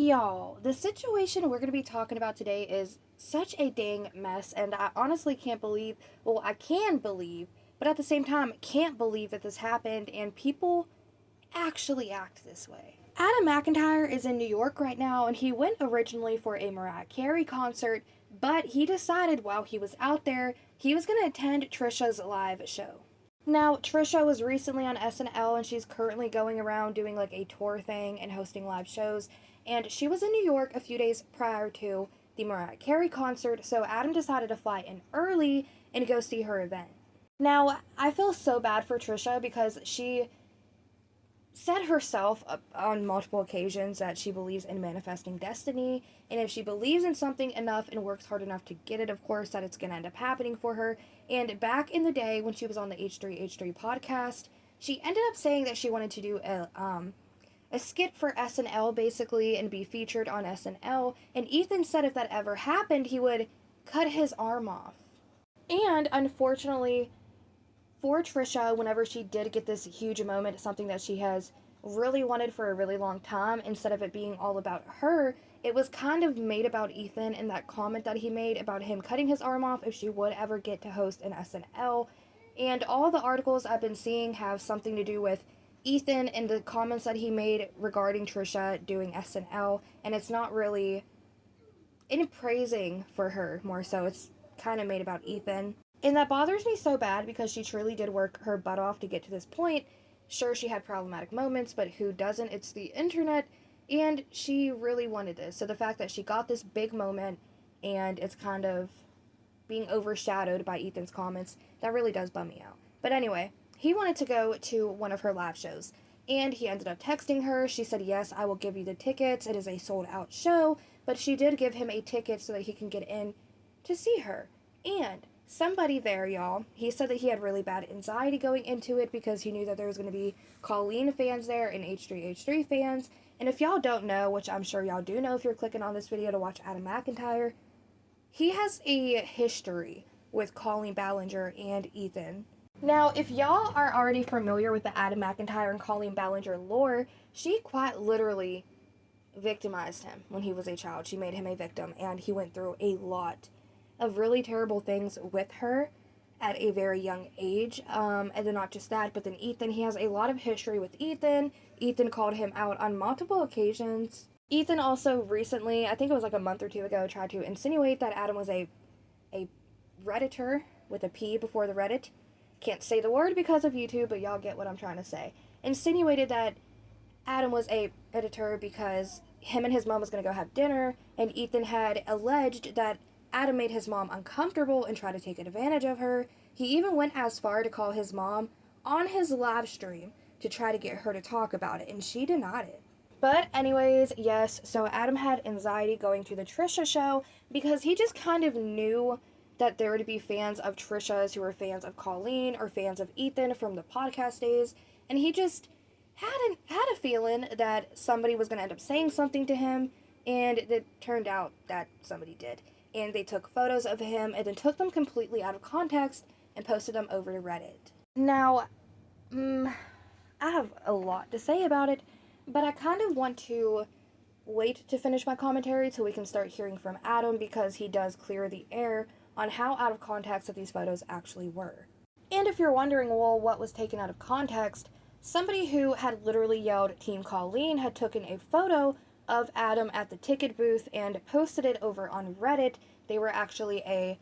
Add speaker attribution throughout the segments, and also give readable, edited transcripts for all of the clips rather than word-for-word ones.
Speaker 1: Y'all, the situation we're going to be talking about today is such a dang mess, and I honestly can't believe, well, I can believe, but at the same time, can't believe that this happened and people actually act this way. Adam McIntyre is in New York right now, and he went originally for a Mariah Carey concert, but he decided while he was out there, he was going to attend Trisha's live show. Now, Trisha was recently on SNL, and she's currently going around doing like a tour thing and hosting live shows, and she was in New York a few days prior to the Mariah Carey concert, so Adam decided to fly in early and go see her event. Now, I feel so bad for Trisha because she said herself on multiple occasions that she believes in manifesting destiny, and if she believes in something enough and works hard enough to get it, of course, that it's going to end up happening for her. And back in the day when she was on the H3H3 podcast, she ended up saying that she wanted to do a skit for SNL, basically, and be featured on SNL, and Ethan said if that ever happened, he would cut his arm off. And unfortunately for Trisha, whenever she did get this huge moment, something that she has really wanted for a really long time, instead of it being all about her, it was kind of made about Ethan and that comment that he made about him cutting his arm off if she would ever get to host an SNL. And all the articles I've been seeing have something to do with Ethan and the comments that he made regarding Trisha doing SNL, and it's not really in praising for her, more so it's kind of made about Ethan. And that bothers me so bad because she truly did work her butt off to get to this point. Sure, she had problematic moments, but who doesn't? It's the internet, and she really wanted this. So the fact that she got this big moment and it's kind of being overshadowed by Ethan's comments, that really does bum me out. But anyway, he wanted to go to one of her live shows, and he ended up texting her. She said, yes, I will give you the tickets. It is a sold-out show, but she did give him a ticket so that he can get in to see her. And somebody there, y'all, he said that he had really bad anxiety going into it because he knew that there was going to be Colleen fans there and H3H3 fans. And if y'all don't know, which I'm sure y'all do know if you're clicking on this video to watch Adam McIntyre, he has a history with Colleen Ballinger and Ethan. Now, if y'all are already familiar with the Adam McIntyre and Colleen Ballinger lore, she quite literally victimized him when he was a child. She made him a victim, and he went through a lot of really terrible things with her at a very young age. And then not just that, but then Ethan, he has a lot of history with Ethan. Ethan called him out on multiple occasions. Ethan also recently, I think it was like a month or two ago, tried to insinuate that Adam was a Redditor with a P before the Reddit. Can't say the word because of YouTube, but y'all get what I'm trying to say. Insinuated that Adam was a editor because him and his mom was going to go have dinner, and Ethan had alleged that Adam made his mom uncomfortable and tried to take advantage of her. He even went as far to call his mom on his live stream to try to get her to talk about it, and she denied it. But anyways, yes, so Adam had anxiety going to the Trisha show because he just kind of knew that there would be fans of Trisha's who were fans of Colleen or fans of Ethan from the podcast days, and he just had a feeling that somebody was going to end up saying something to him, and it turned out that somebody did. And they took photos of him and then took them completely out of context and posted them over to Reddit. Now, I have a lot to say about it, but I kind of want to wait to finish my commentary till we can start hearing from Adam, because he does clear the air on how out of context that these photos actually were. And if you're wondering, well, what was taken out of context, somebody who had literally yelled Team Colleen had taken a photo of Adam at the ticket booth and posted it over on Reddit. They were actually I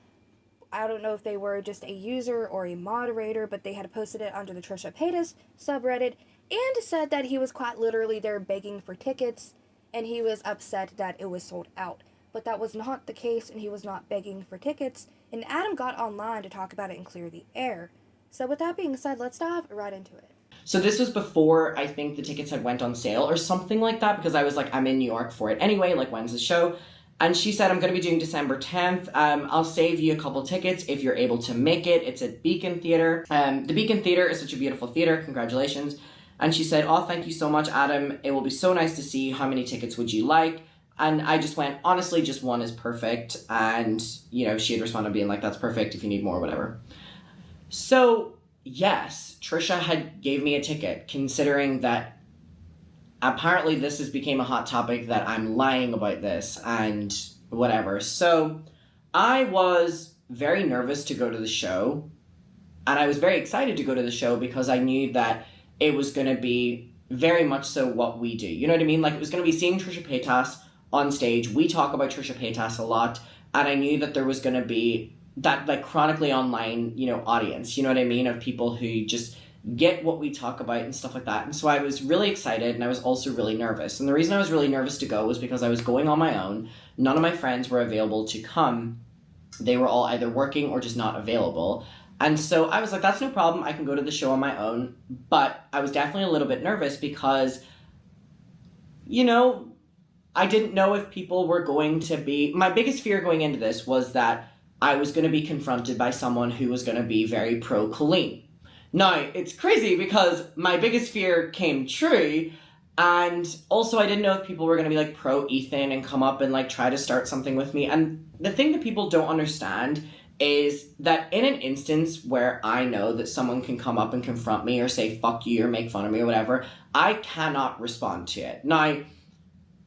Speaker 1: don't know if they were just a user or a moderator, but they had posted it under the Trisha Paytas subreddit and said that he was quite literally there begging for tickets, and he was upset that it was sold out. But that was not the case, and he was not begging for tickets, and Adam got online to talk about it and clear the air. So with that being said, let's dive right into it.
Speaker 2: So this was before I think the tickets had went on sale or something like that, because I was like, I'm in New York for it anyway, like, when's the show? And she said, I'm going to be doing December 10th. I'll save you a couple tickets if you're able to make it. It's at Beacon Theatre. The Beacon Theatre is such a beautiful theatre. Congratulations. And she said, oh, thank you so much, Adam. It will be so nice to see. How many tickets would you like? And I just went, honestly, just one is perfect. And, you know, she had responded being like, that's perfect. If you need more, whatever. So yes, Trisha had gave me a ticket, considering that apparently this has become a hot topic that I'm lying about this and whatever. So I was very nervous to go to the show, and I was very excited to go to the show because I knew that it was going to be very much so what we do. You know what I mean? Like, it was going to be seeing Trisha Paytas on stage. We talk about Trisha Paytas a lot, and I knew that there was going to be that, like, chronically online, you know, audience, you know what I mean, of people who just get what we talk about and stuff like that. And so I was really excited, and I was also really nervous. And the reason I was really nervous to go was because I was going on my own. None of my friends were available to come. They were all either working or just not available. And so I was like, that's no problem. I can go to the show on my own. But I was definitely a little bit nervous because, you know, I didn't know if people were going to be... My biggest fear going into this was that I was going to be confronted by someone who was going to be very pro-Colleen. Now, it's crazy because my biggest fear came true. And also, I didn't know if people were going to be like pro-Ethan and come up and like try to start something with me. And the thing that people don't understand is that in an instance where I know that someone can come up and confront me or say fuck you or make fun of me or whatever, I cannot respond to it. Now,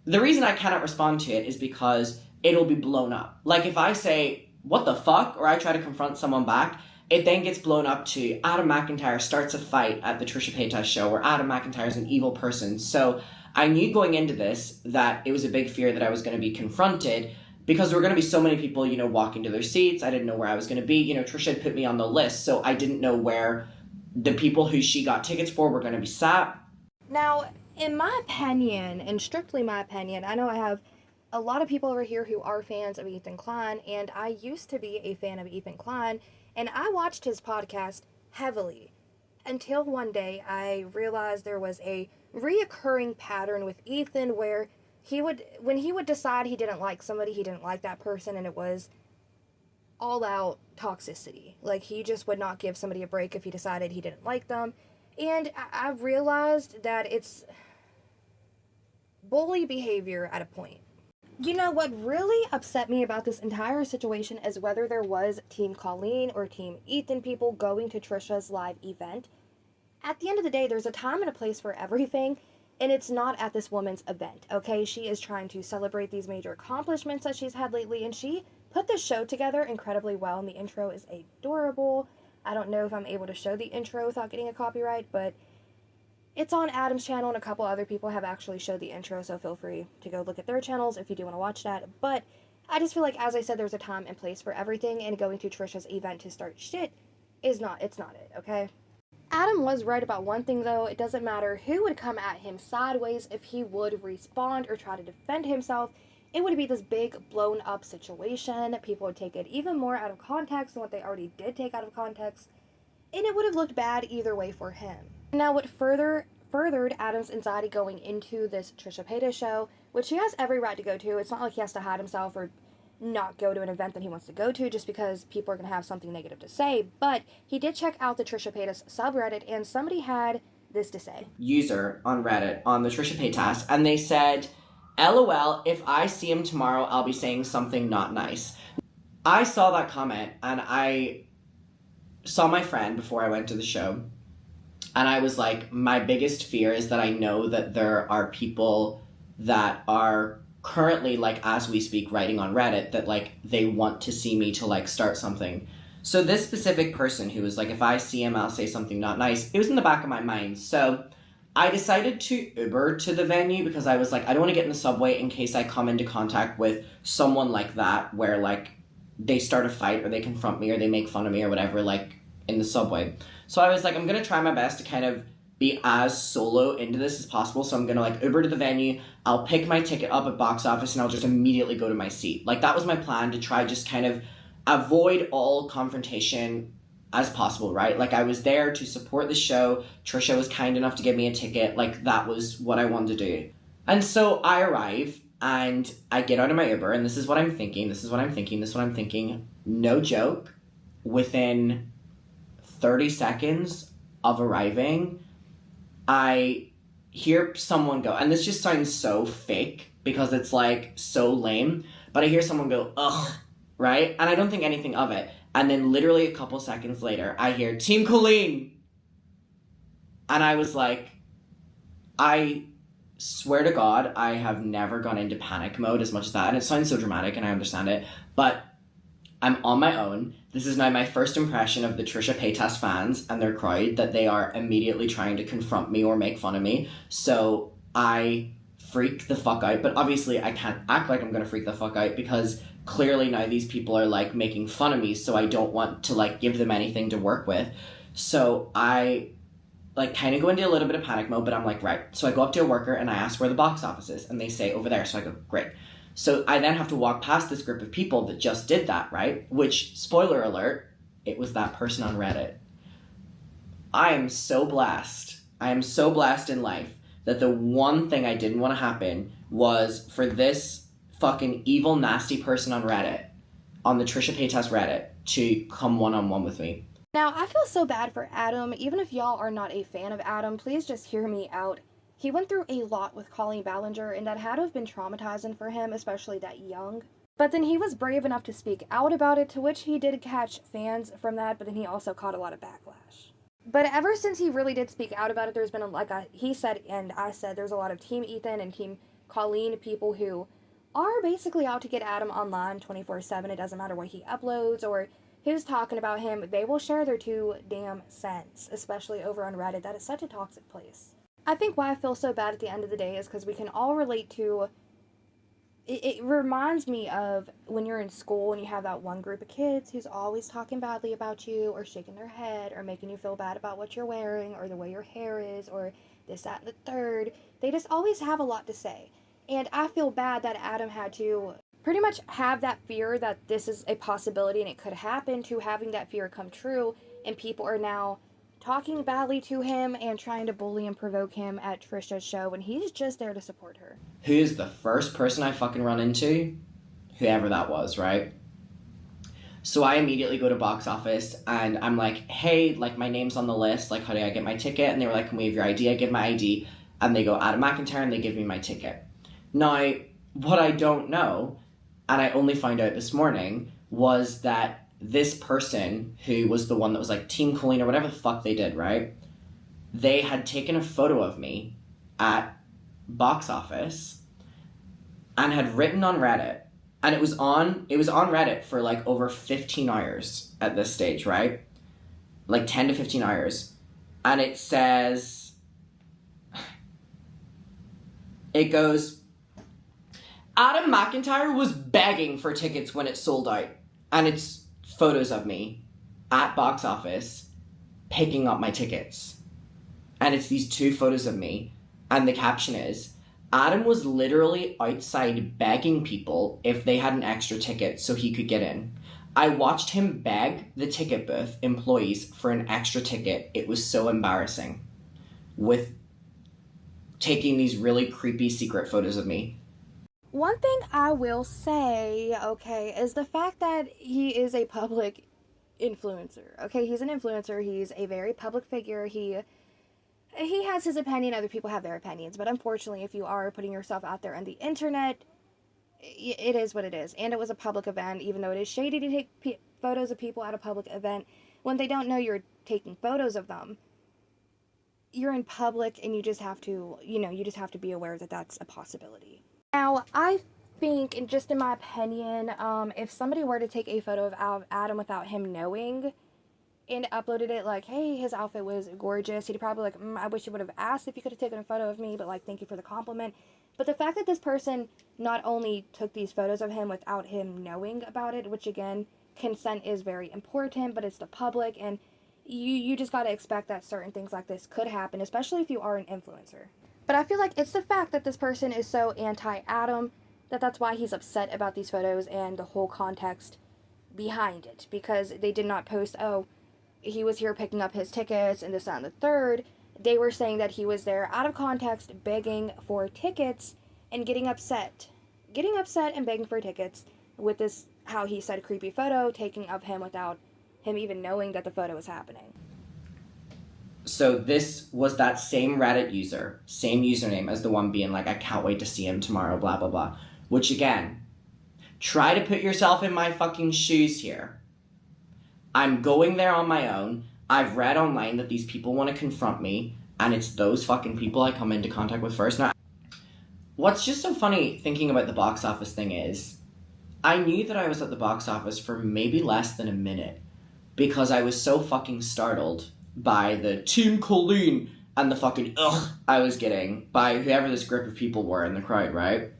Speaker 2: the reason I cannot respond to it is because it'll be blown up. Like, if I say, what the fuck, or I try to confront someone back, it then gets blown up to Adam McIntyre starts a fight at the Trisha Paytas show, or Adam McIntyre is an evil person. So I knew going into this that it was a big fear that I was going to be confronted, because there were going to be so many people, you know, walking to their seats. I didn't know where I was going to be. You know, Trisha had put me on the list, so I didn't know where the people who she got tickets for were going to be sat.
Speaker 1: Now, in my opinion, and strictly my opinion, I know I have a lot of people over here who are fans of Ethan Klein, and I used to be a fan of Ethan Klein, and I watched his podcast heavily until one day I realized there was a reoccurring pattern with Ethan where when he would decide he didn't like somebody, he didn't like that person, and it was all out toxicity. Like, he just would not give somebody a break if he decided he didn't like them. And I realized that it's bully behavior at a point. You know, what really upset me about this entire situation is whether there was Team Colleen or Team Ethan people going to Trisha's live event. At the end of the day, there's a time and a place for everything, and it's not at this woman's event, okay? She is trying to celebrate these major accomplishments that she's had lately, and she put this show together incredibly well, and the intro is adorable. I don't know if I'm able to show the intro without getting a copyright, but it's on Adam's channel, and a couple other people have actually showed the intro, so feel free to go look at their channels if you do want to watch that. But I just feel like, as I said, there's a time and place for everything, and going to Trisha's event to start shit it's not it, okay? Adam was right about one thing, though. It doesn't matter who would come at him sideways. If he would respond or try to defend himself, it would be this big blown up situation. People would take it even more out of context than what they already did take out of context, and it would have looked bad either way for him. Now, what furthered Adam's anxiety going into this Trisha Paytas show, which he has every right to go to. It's not like he has to hide himself or not go to an event that he wants to go to just because people are going to have something negative to say, but he did check out the Trisha Paytas subreddit, and somebody had this to say.
Speaker 2: User on Reddit on the Trisha Paytas, and they said, LOL, if I see him tomorrow, I'll be saying something not nice. I saw that comment, and I saw my friend before I went to the show, and I was like, my biggest fear is that I know that there are people that are currently, like, as we speak, writing on Reddit that, like, they want to see me to, like, start something. So this specific person who was like, if I see him, I'll say something not nice, it was in the back of my mind. So I decided to Uber to the venue because I was like, I don't want to get in the subway in case I come into contact with someone like that where, like, they start a fight or they confront me or they make fun of me or whatever, like, in the subway. So I was like, I'm going to try my best to kind of be as solo into this as possible. So I'm going to, like, Uber to the venue. I'll pick my ticket up at box office and I'll just immediately go to my seat. Like, that was my plan, to try just kind of avoid all confrontation as possible, right? Like, I was there to support the show. Trisha was kind enough to give me a ticket. Like, that was what I wanted to do. And so I arrive and I get out of my Uber, and this is what I'm thinking. No joke. Within 30 seconds of arriving, I hear someone go, and this just sounds so fake because it's, like, so lame, but I hear someone go, ugh, right? And I don't think anything of it. And then literally a couple seconds later, I hear, Team Colleen! And I was like, I swear to God, I have never gone into panic mode as much as that. And it sounds so dramatic and I understand it, but I'm on my own. This is now my first impression of the Trisha Paytas fans and their crowd, that they are immediately trying to confront me or make fun of me. So I freak the fuck out, but obviously I can't act like I'm gonna freak the fuck out because clearly now these people are like making fun of me, so I don't want to like give them anything to work with. So I like kind of go into a little bit of panic mode, but I'm like, right. So I go up to a worker and I ask where the box office is, and they say over there. So I go, great. So I then have to walk past this group of people that just did that, right? Which, spoiler alert, it was that person on Reddit. I am so blessed. I am so blessed in life that the one thing I didn't want to happen was for this fucking evil, nasty person on Reddit, on the Trisha Paytas Reddit, to come one-on-one with me.
Speaker 1: Now, I feel so bad for Adam. Even if y'all are not a fan of Adam, please just hear me out. He went through a lot with Colleen Ballinger, and that had to have been traumatizing for him, especially that young. But then he was brave enough to speak out about it, to which he did catch fans from that, but then he also caught a lot of backlash. But ever since he really did speak out about it, there's been, he said and I said, there's a lot of Team Ethan and Team Colleen people who are basically out to get Adam online 24/7. It doesn't matter what he uploads or who's talking about him. They will share their 2 damn cents, especially over on Reddit. That is such a toxic place. I think why I feel so bad at the end of the day is because we can all relate to... It reminds me of when you're in school and you have that one group of kids who's always talking badly about you or shaking their head or making you feel bad about what you're wearing or the way your hair is or this, that, and the third. They just always have a lot to say. And I feel bad that Adam had to pretty much have that fear that this is a possibility and it could happen, to having that fear come true, and people are now talking badly to him and trying to bully and provoke him at Trisha's show when he's just there to support her.
Speaker 2: Who's the first person I fucking run into? Whoever that was, right? So I immediately go to box office and I'm like, hey, like my name's on the list, like how do I get my ticket? And they were like, can we have your ID? I give my ID and they go, Adam McIntyre, and they give me my ticket. Now, what I don't know, and I only found out this morning, was that this person who was the one that was like Team Colleen or whatever the fuck they did, right? They had taken a photo of me at box office and had written on Reddit, and it was on Reddit for like over 15 hours at this stage, right? Like 10 to 15 hours. And it says, it goes, Adam McIntyre was begging for tickets when it sold out. And it's photos of me at box office picking up my tickets. And it's these 2 photos of me. And the caption is, Adam was literally outside begging people if they had an extra ticket so he could get in. I watched him beg the ticket booth employees for an extra ticket. It was so embarrassing. With taking these really creepy secret photos of me.
Speaker 1: One thing I will say, okay, is the fact that he is a public influencer. Okay, he's an influencer. He's a very public figure. He has his opinion. Other people have their opinions. But unfortunately, if you are putting yourself out there on the internet, it is what it is. And it was a public event, even though it is shady to take photos of people at a public event when they don't know you're taking photos of them. You're in public and you just have to, you just have to be aware that that's a possibility. Now, I think, and just in my opinion, if somebody were to take a photo of Adam without him knowing and uploaded it like, hey, his outfit was gorgeous, he'd probably like, I wish you would have asked if you could have taken a photo of me, but like, thank you for the compliment. But the fact that this person not only took these photos of him without him knowing about it, which again, consent is very important, but it's the public, and you just got to expect that certain things like this could happen, especially if you are an influencer. But I feel like it's the fact that this person is so anti-Adam that's why he's upset about these photos and the whole context behind it. Because they did not post, oh, he was here picking up his tickets and this, that, and the third. They were saying that he was there out of context begging for tickets and getting upset and begging for tickets with this, how he said, creepy photo taken of him without him even knowing that the photo was happening.
Speaker 2: So this was that same Reddit user, same username as the one being like, I can't wait to see him tomorrow, blah, blah, blah. Which again, try to put yourself in my fucking shoes here. I'm going there on my own. I've read online that these people want to confront me, and it's those fucking people I come into contact with first. Now, what's just so funny thinking about the box office thing is, I knew that I was at the box office for maybe less than a minute because I was so fucking startled by the Team Colleen and the fucking ugh I was getting by whoever this group of people were in the crowd, right?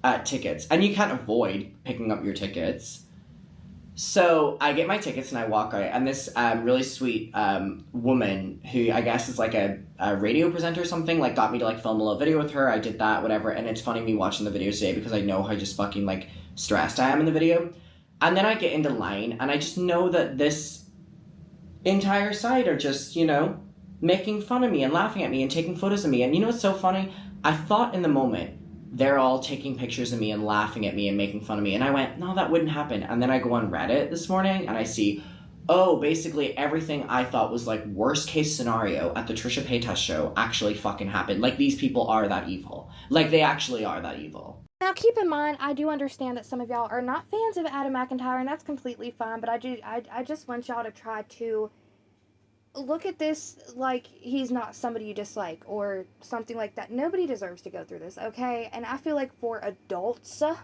Speaker 2: At tickets. And you can't avoid picking up your tickets. So I get my tickets and I walk out, and this really sweet woman who I guess is like a radio presenter or something, like got me to like film a little video with her. I did that, whatever, and it's funny me watching the video today because I know how just fucking like stressed I am in the video. And then I get into line and I just know that this entire side are just, making fun of me and laughing at me and taking photos of me. And you know what's so funny? I thought in the moment, they're all taking pictures of me and laughing at me and making fun of me. And I went, no, that wouldn't happen. And then I go on Reddit this morning and I see, oh, basically everything I thought was like worst case scenario at the Trisha Paytas show actually fucking happened. Like, these people are that evil. Like, they actually are that evil.
Speaker 1: Now, keep in mind, I do understand that some of y'all are not fans of Adam McIntyre, and that's completely fine, but I just want y'all to try to look at this like he's not somebody you dislike or something like that. Nobody deserves to go through this, okay? And I feel like for adults to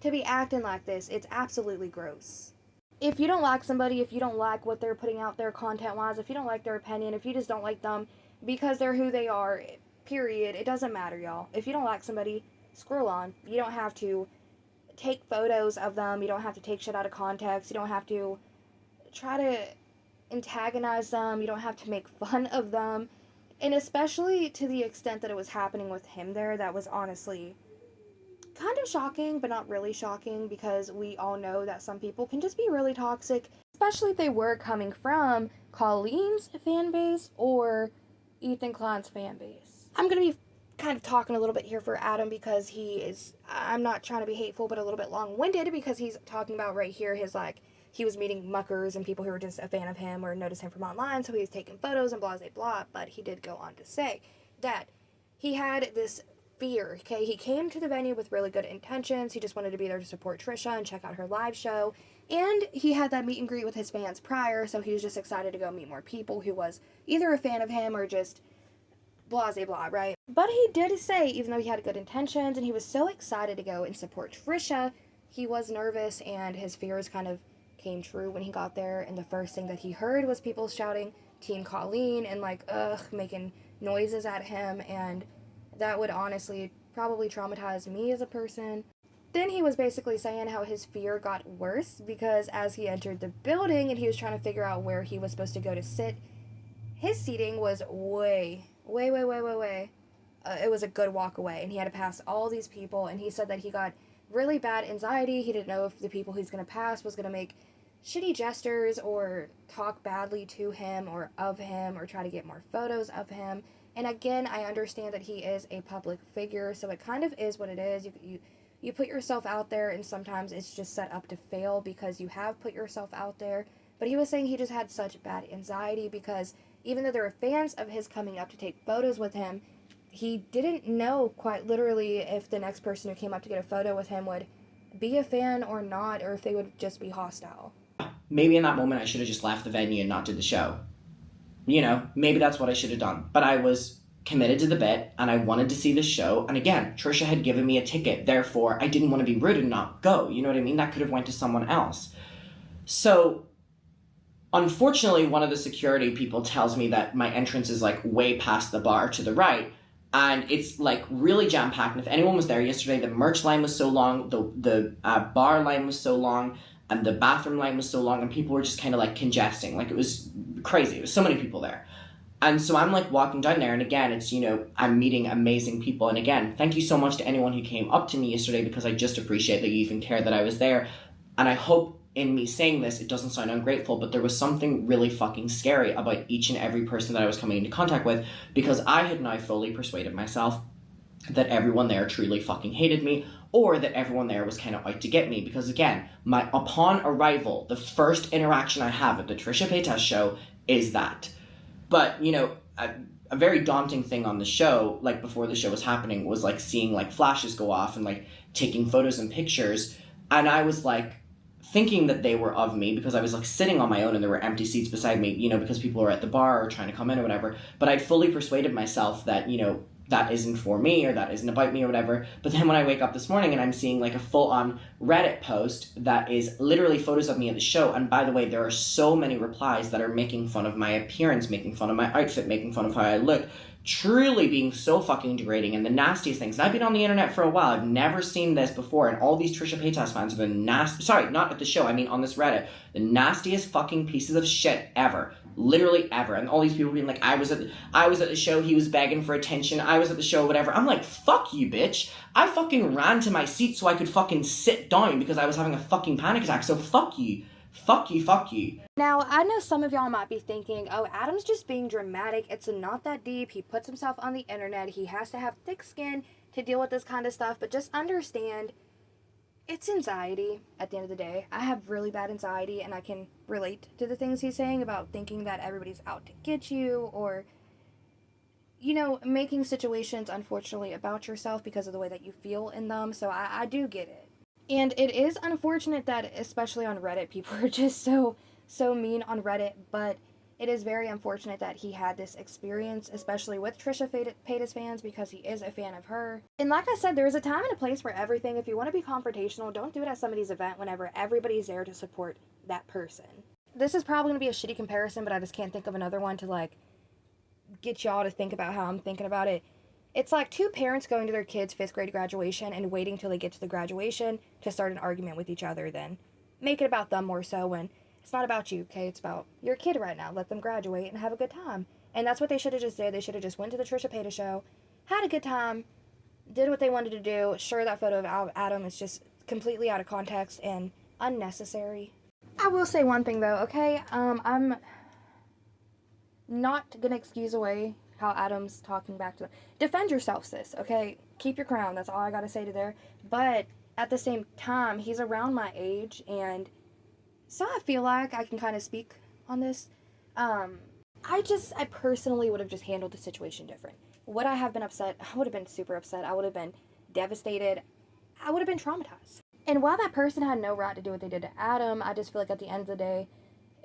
Speaker 1: be acting like this, it's absolutely gross. If you don't like somebody, if you don't like what they're putting out there content-wise, if you don't like their opinion, if you just don't like them because they're who they are, period, it doesn't matter, y'all. If you don't like somebody, scroll on. You don't have to take photos of them. You don't have to take shit out of context. You don't have to try to antagonize them. You don't have to make fun of them. And especially to the extent that it was happening with him there, that was honestly kind of shocking, but not really shocking, because we all know that some people can just be really toxic, especially if they were coming from Colleen's fan base or Ethan Klein's fan base. I'm going to be kind of talking a little bit here for Adam because I'm not trying to be hateful, but a little bit long-winded, because he's talking about right here his, like, he was meeting muckers and people who were just a fan of him or noticed him from online, so he was taking photos and blah, blah, blah. But he did go on to say that he had this fear, okay? He came to the venue with really good intentions. He just wanted to be there to support Trisha and check out her live show. And he had that meet and greet with his fans prior, so he was just excited to go meet more people who was either a fan of him or just blah, blah, blah, right? But he did say, even though he had good intentions and he was so excited to go and support Trisha, he was nervous, and his fears kind of came true when he got there. And the first thing that he heard was people shouting Team Colleen and like making noises at him, and that would honestly probably traumatize me as a person. Then he was basically saying how his fear got worse because as he entered the building and he was trying to figure out where he was supposed to go to sit, his seating was way. It was a good walk away, and he had to pass all these people, and he said that he got really bad anxiety. He didn't know if the people he's going to pass was going to make shitty gestures or talk badly to him or of him or try to get more photos of him. And again, I understand that he is a public figure, so it kind of is what it is. You put yourself out there, and sometimes it's just set up to fail because you have put yourself out there. But he was saying he just had such bad anxiety because even though there were fans of his coming up to take photos with him, he didn't know quite literally if the next person who came up to get a photo with him would be a fan or not, or if they would just be hostile.
Speaker 2: Maybe in that moment I should have just left the venue and not did the show. Maybe that's what I should have done. But I was committed to the bit, and I wanted to see the show. And again, Trisha had given me a ticket. Therefore, I didn't want to be rude and not go. You know what I mean? That could have went to someone else. So, unfortunately, one of the security people tells me that my entrance is like way past the bar to the right. And it's like really jam-packed. And if anyone was there yesterday, the merch line was so long, the bar line was so long, and the bathroom line was so long, and people were just kind of like congesting. Like, it was crazy. There was so many people there. And so I'm like walking down there, and again, it's, I'm meeting amazing people. And again, thank you so much to anyone who came up to me yesterday, because I just appreciate that you even cared that I was there. And I hope in me saying this, it doesn't sound ungrateful, but there was something really fucking scary about each and every person that I was coming into contact with, because I had now fully persuaded myself that everyone there truly fucking hated me, or that everyone there was kind of out to get me. Because again, upon arrival, the first interaction I have at the Trisha Paytas show is that. But, a very daunting thing on the show, like before the show was happening, was like seeing like flashes go off and like taking photos and pictures. And I was like thinking that they were of me because I was like sitting on my own and there were empty seats beside me, because people were at the bar or trying to come in or whatever. But I'd fully persuaded myself that, that isn't for me or that isn't about me or whatever. But then when I wake up this morning and I'm seeing like a full-on Reddit post that is literally photos of me at the show, and by the way, there are so many replies that are making fun of my appearance, making fun of my outfit, making fun of how I look, truly being so fucking degrading and the nastiest things. And I've been on the internet for a while. I've never seen this before, and all these Trisha Paytas fans are the sorry, not at the show, I mean on this Reddit, the nastiest fucking pieces of shit ever. Literally ever. And all these people being like, I was at the show, he was begging for attention, I was at the show, whatever. I'm like, fuck you, bitch. I fucking ran to my seat so I could fucking sit down because I was having a fucking panic attack. So fuck you. Fuck you, fuck you.
Speaker 1: Now, I know some of y'all might be thinking, oh, Adam's just being dramatic. It's not that deep. He puts himself on the internet. He has to have thick skin to deal with this kind of stuff. But just understand, it's anxiety at the end of the day. I have really bad anxiety, and I can relate to the things he's saying about thinking that everybody's out to get you, or, you know, making situations, unfortunately, about yourself because of the way that you feel in them. So I do get it. And it is unfortunate that, especially on Reddit, people are just so mean on Reddit, but it is very unfortunate that he had this experience, especially with Trisha Paytas fans, because he is a fan of her. And like I said, there is a time and a place for everything. If you want to be confrontational, don't do it at somebody's event whenever everybody's there to support that person. This is probably going to be a shitty comparison, but I just can't think of another one to, like, get y'all to think about how I'm thinking about it. It's like two parents going to their kids' 5th grade graduation and waiting till they get to the graduation to start an argument with each other, then make it about them more so, when it's not about you, okay? It's about your kid right now. Let them graduate and have a good time. And that's what they should have just did. They should have just went to the Trisha Paytas show, had a good time, did what they wanted to do. Sure, that photo of Adam is just completely out of context and unnecessary. I will say one thing, though, okay? I'm not gonna excuse away how Adam's talking back to them. Defend yourself, sis, okay? Keep your crown. That's all I gotta say to there. But at the same time, he's around my age, and so I feel like I can kind of speak on this. I personally would have just handled the situation different. Would I have been upset? I would have been super upset. I would have been devastated. I would have been traumatized. And while that person had no right to do what they did to Adam, I just feel like at the end of the day,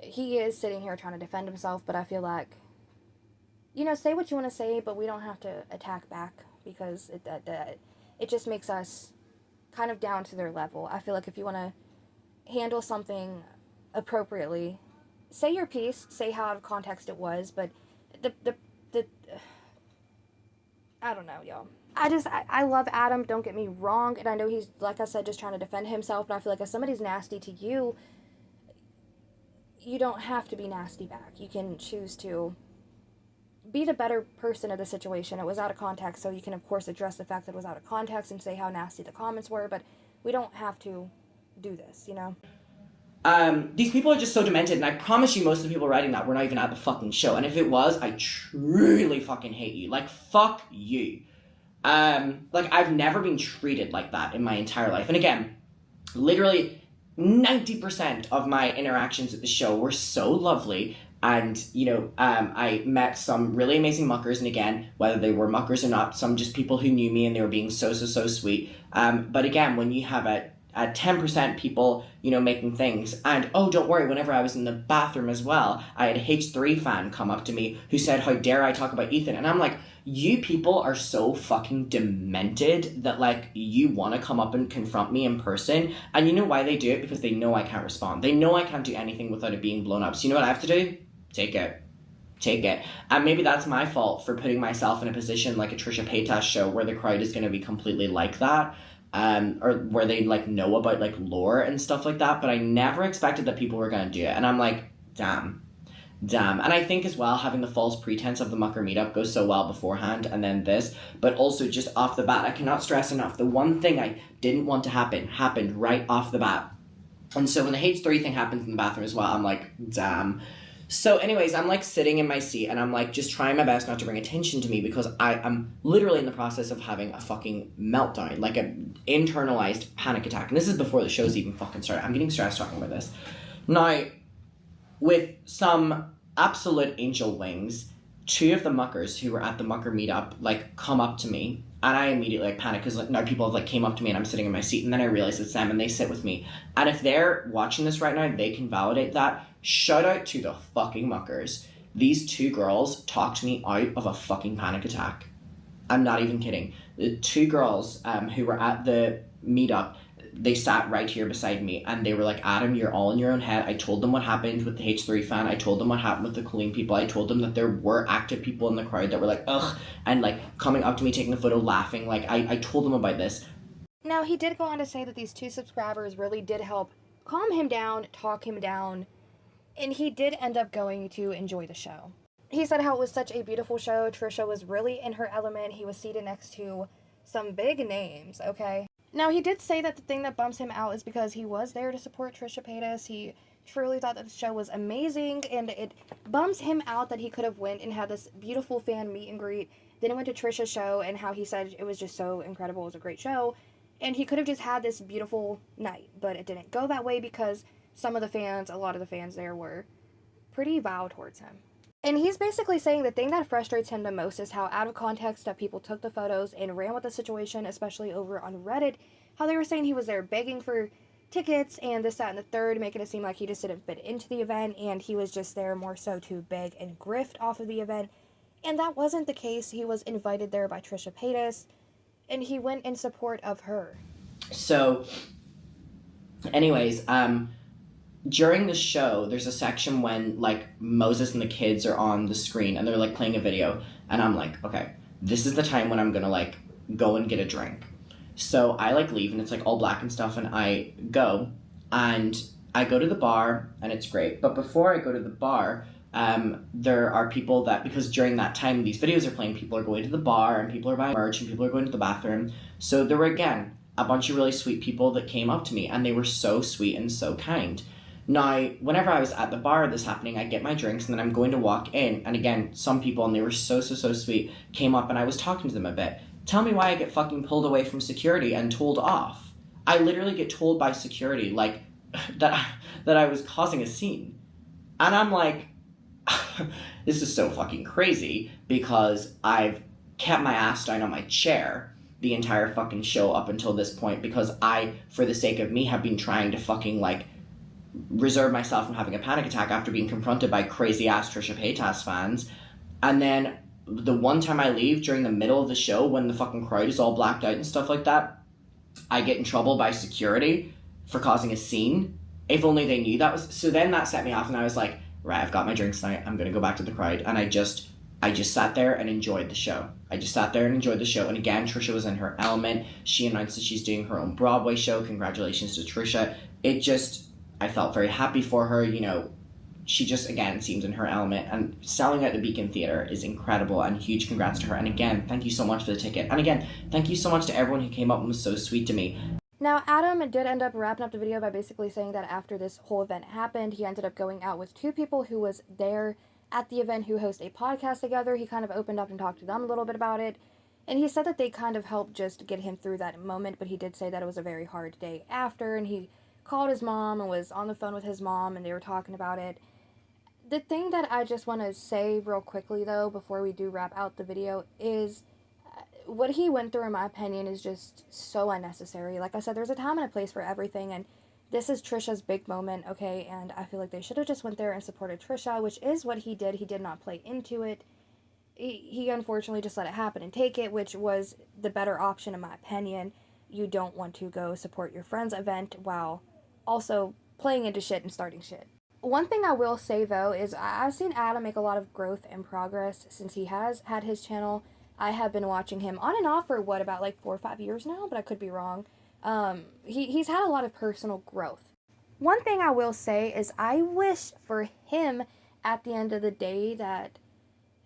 Speaker 1: he is sitting here trying to defend himself, but I feel like, you know, say what you want to say, but we don't have to attack back, because it just makes us kind of down to their level. I feel like if you want to handle something appropriately, say your piece, say how out of context it was, but the I don't know, y'all. I love Adam, don't get me wrong, and I know he's, like I said, just trying to defend himself, but I feel like if somebody's nasty to you, you don't have to be nasty back. You can choose to be the better person of the situation. It was out of context, so you can, of course, address the fact that it was out of context and say how nasty the comments were, but we don't have to do this, you know?
Speaker 2: These people are just so demented, and I promise you most of the people writing that were not even at the fucking show, and if it was, I truly fucking hate you. Like, fuck you. Like, I've never been treated like that in my entire life, and again, literally 90% of my interactions at the show were so lovely. And, you know, I met some really amazing muckers, and again, whether they were muckers or not, some just people who knew me and they were being so sweet. But again, when you have a 10% people, you know, making things, and oh, don't worry, whenever I was in the bathroom as well, I had a H3 fan come up to me who said, how dare I talk about Ethan? And I'm like, you people are so fucking demented that, like, you want to come up and confront me in person. And you know why they do it? Because they know I can't respond. They know I can't do anything without it being blown up. So you know what I have to do? Take it. And maybe that's my fault for putting myself in a position like a Trisha Paytas show where the crowd is going to be completely like that, or where they, like, know about, like, lore and stuff like that. But I never expected that people were going to do it. And I'm like, damn. And I think as well, having the false pretense of the Mucker meetup goes so well beforehand, and then this, but also just off the bat, I cannot stress enough, the one thing I didn't want to happen happened right off the bat. And so when the H3 thing happens in the bathroom as well, I'm like, damn. So anyways, I'm, like, sitting in my seat, and I'm, like, just trying my best not to bring attention to me, because I'm literally in the process of having a fucking meltdown, like an internalized panic attack. And this is before the show's even fucking started. I'm getting stressed talking about this. Now, with some absolute angel wings, 2 of the muckers who were at the mucker meetup, like, come up to me, and I immediately, like, panic, because, like, now people have, like, came up to me and I'm sitting in my seat, and then I realize it's them and they sit with me. And if they're watching this right now, they can validate that. Shout out to the fucking muckers. These 2 girls talked me out of a fucking panic attack. I'm not even kidding. The two girls who were at the meetup, they sat right here beside me and they were like, Adam, you're all in your own head. I told them what happened with the H3 fan. I told them what happened with the Colleen people. I told them that there were active people in the crowd that were like, ugh, and like coming up to me, taking a photo, laughing. Like, I told them about this.
Speaker 1: Now, he did go on to say that these 2 subscribers really did help calm him down, talk him down, and he did end up going to enjoy the show. He said how it was such a beautiful show. Trisha was really in her element. He was seated next to some big names, okay? Now, he did say that the thing that bumps him out is because he was there to support Trisha Paytas. He truly thought that the show was amazing, and it bums him out that he could have went and had this beautiful fan meet and greet. Then he went to Trisha's show, and how he said it was just so incredible. It was a great show. And he could have just had this beautiful night, but it didn't go that way because some of the fans, a lot of the fans there were pretty vile towards him. And he's basically saying the thing that frustrates him the most is how out of context that people took the photos and ran with the situation, especially over on Reddit, how they were saying he was there begging for tickets and this, that, and the third, making it seem like he just didn't fit into the event and he was just there more so to beg and grift off of the event. And that wasn't the case. He was invited there by Trisha Paytas, and he went in support of her.
Speaker 2: So, anyways, during the show, there's a section when, like, Moses and the kids are on the screen and they're, like, playing a video. And I'm like, okay, this is the time when I'm gonna, like, go and get a drink. So I, like, leave and it's, like, all black and stuff. And I go and I go to the bar and it's great. But before I go to the bar, there are people that, because during that time these videos are playing, people are going to the bar and people are buying merch and people are going to the bathroom. So there were, again, a bunch of really sweet people that came up to me and they were so sweet and so kind. Now, whenever I was at the bar this happening, I get my drinks and then I'm going to walk in, and again, some people, and they were so sweet, came up and I was talking to them a bit. Tell me why I get fucking pulled away from security and told off. I literally get told by security, like, that I was causing a scene. And I'm like, this is so fucking crazy, because I've kept my ass down on my chair the entire fucking show up until this point, because I, for the sake of me, have been trying to fucking, like, reserve myself from having a panic attack after being confronted by crazy-ass Trisha Paytas fans. And then the one time I leave during the middle of the show when the fucking crowd is all blacked out and stuff like that, I get in trouble by security for causing a scene. If only they knew that was... So then that set me off and I was like, right, I've got my drinks tonight, I'm gonna go back to the crowd. And I just sat there and enjoyed the show. And again, Trisha was in her element. She announced that she's doing her own Broadway show. Congratulations to Trisha. I felt very happy for her, you know. She just, again, seemed in her element, and selling out the Beacon Theatre is incredible, and huge congrats to her. And again, thank you so much for the ticket. And again, thank you so much to everyone who came up and was so sweet to me.
Speaker 1: Now, Adam did end up wrapping up the video by basically saying that after this whole event happened, he ended up going out with 2 people who was there at the event who host a podcast together. He kind of opened up and talked to them a little bit about it. And he said that they kind of helped just get him through that moment, but he did say that it was a very hard day after, and he called his mom and was on the phone with his mom, and they were talking about it. The thing that I just want to say real quickly, though, before we do wrap out the video, is what he went through, in my opinion, is just so unnecessary. Like I said, there's a time and a place for everything, and this is Trisha's big moment, okay? And I feel like they should have just went there and supported Trisha, which is what he did. He did not play into it. He unfortunately just let it happen and take it, which was the better option, in my opinion. You don't want to go support your friend's event while also playing into shit and starting shit. One thing I will say, though, is I've seen Adam make a lot of growth and progress since he has had his channel. I have been watching him on and off for, about, 4 or 5 years now, but I could be wrong. He's had a lot of personal growth. One thing I will say is I wish for him, at the end of the day, that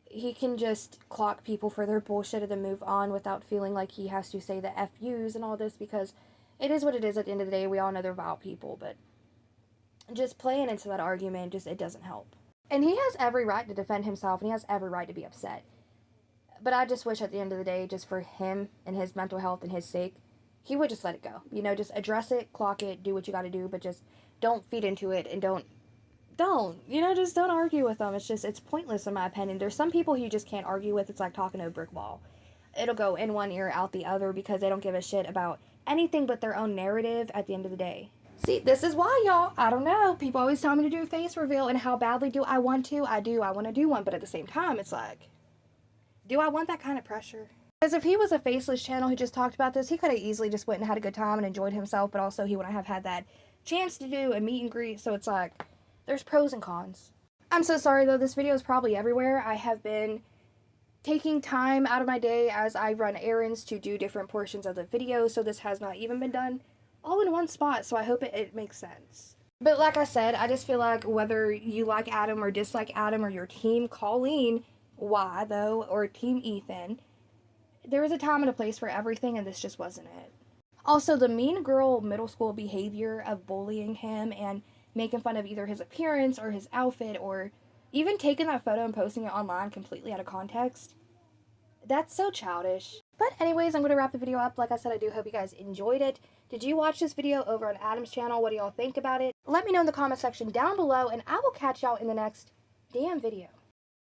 Speaker 1: he can just clock people for their bullshit and then move on without feeling like he has to say the FUs and all this, because it is what it is at the end of the day. We all know they're vile people, but just playing into that argument, it doesn't help. And he has every right to defend himself, and he has every right to be upset. But I just wish at the end of the day, just for him and his mental health and his sake, he would just let it go. You know, just address it, clock it, do what you gotta do, but just don't feed into it, and don't, just don't argue with them. It's pointless in my opinion. There's some people who you just can't argue with. It's like talking to a brick wall. It'll go in one ear, out the other, because they don't give a shit about anything but their own narrative at the end of the day. See, this is why, y'all, I don't know. People always tell me to do a face reveal, and how badly do I want to? I want to do one, but at the same time, it's like, do I want that kind of pressure? Because if he was a faceless channel who just talked about this, he could have easily just went and had a good time and enjoyed himself, but also he wouldn't have had that chance to do a meet and greet, so it's like, there's pros and cons. I'm so sorry though, this video is probably everywhere. I have been taking time out of my day as I run errands to do different portions of the video, so this has not even been done all in one spot, so I hope it makes sense. But like I said, I just feel like whether you like Adam or dislike Adam or your team Colleen, why though, or team Ethan, there is a time and a place for everything, and this just wasn't it. Also, the mean girl middle school behavior of bullying him and making fun of either his appearance or his outfit or even taking that photo and posting it online completely out of context, that's so childish. But anyways, I'm going to wrap the video up. Like I said, I do hope you guys enjoyed it. Did you watch this video over on Adam's channel? What do y'all think about it? Let me know in the comment section down below, and I will catch y'all in the next damn video.